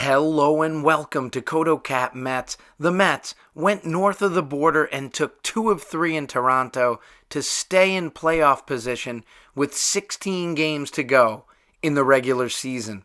Hello and welcome to CotoCat Mets. The Mets went north of the border and took 2 of 3 in Toronto to stay in playoff position with 16 games to go in the regular season.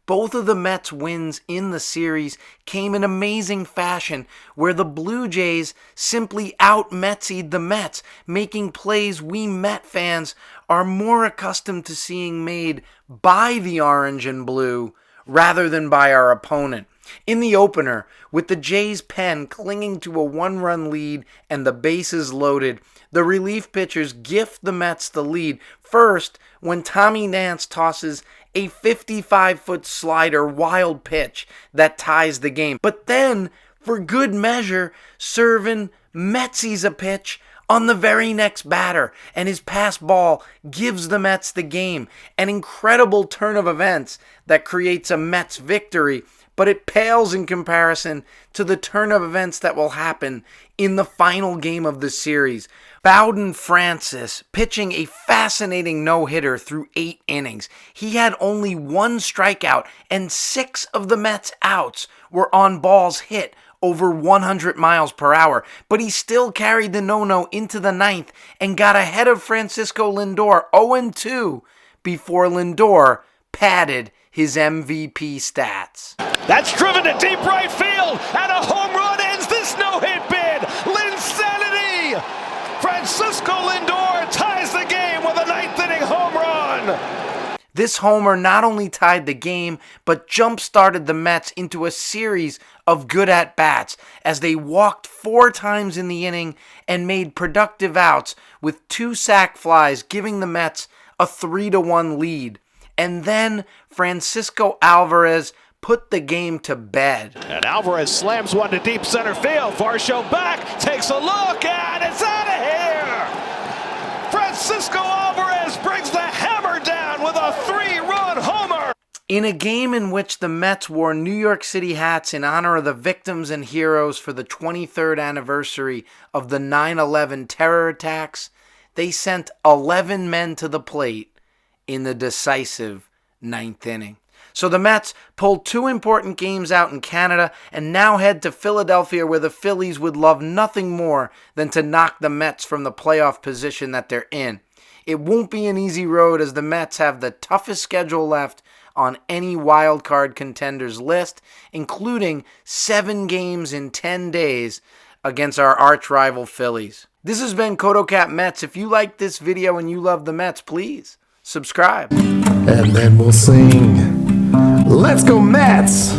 Both of the Mets' wins in the series came in amazing fashion, where the Blue Jays simply out-Metsied the Mets, making plays we Met fans are more accustomed to seeing made by the orange and blue rather than by our opponent. In the opener, with the Jays' pen clinging to a 1-run lead and the bases loaded, the relief pitchers gift the Mets the lead. First, when Tommy Nance tosses a 55-foot slider wild pitch that ties the game. But then, for good measure, Servin Metsies a pitch on the very next batter, and his pass ball gives the Mets the game. An incredible turn of events that creates a Mets victory, but it pales in comparison to the turn of events that will happen in the final game of the series. Bowden Francis pitching a fascinating no-hitter through 8 innings. He had only 1 strikeout, and 6 of the Mets' outs were on balls hit over 100 miles per hour, but he still carried the no-no into the 9th and got ahead of Francisco Lindor 0-2 before Lindor padded his MVP stats. That's driven to deep right field, and a home run ends this no-hit bid. Linsanity! Francisco Lindor ties the game with a 9th-inning home run. This homer not only tied the game, but jump-started the Mets into a series of good at-bats as they walked 4 times in the inning and made productive outs with 2 sac flies, giving the Mets a 3-1 lead. And then Francisco Alvarez put the game to bed. And Alvarez slams one to deep center field. Varsho back, takes a look, and it's out of here! Francisco Alvarez brings the hammer down with a 3-run homer! In a game in which the Mets wore New York City hats in honor of the victims and heroes for the 23rd anniversary of the 9/11 terror attacks, they sent 11 men to the plate in the decisive 9th inning. So the Mets pulled 2 important games out in Canada and now head to Philadelphia, where the Phillies would love nothing more than to knock the Mets from the playoff position that they're in. It won't be an easy road, as the Mets have the toughest schedule left on any wildcard contenders list, including 7 games in 10 days against our arch rival Phillies. This has been CotoCat Mets. If you like this video and you love the Mets, please subscribe. And then we'll sing, "Let's Go Mets!"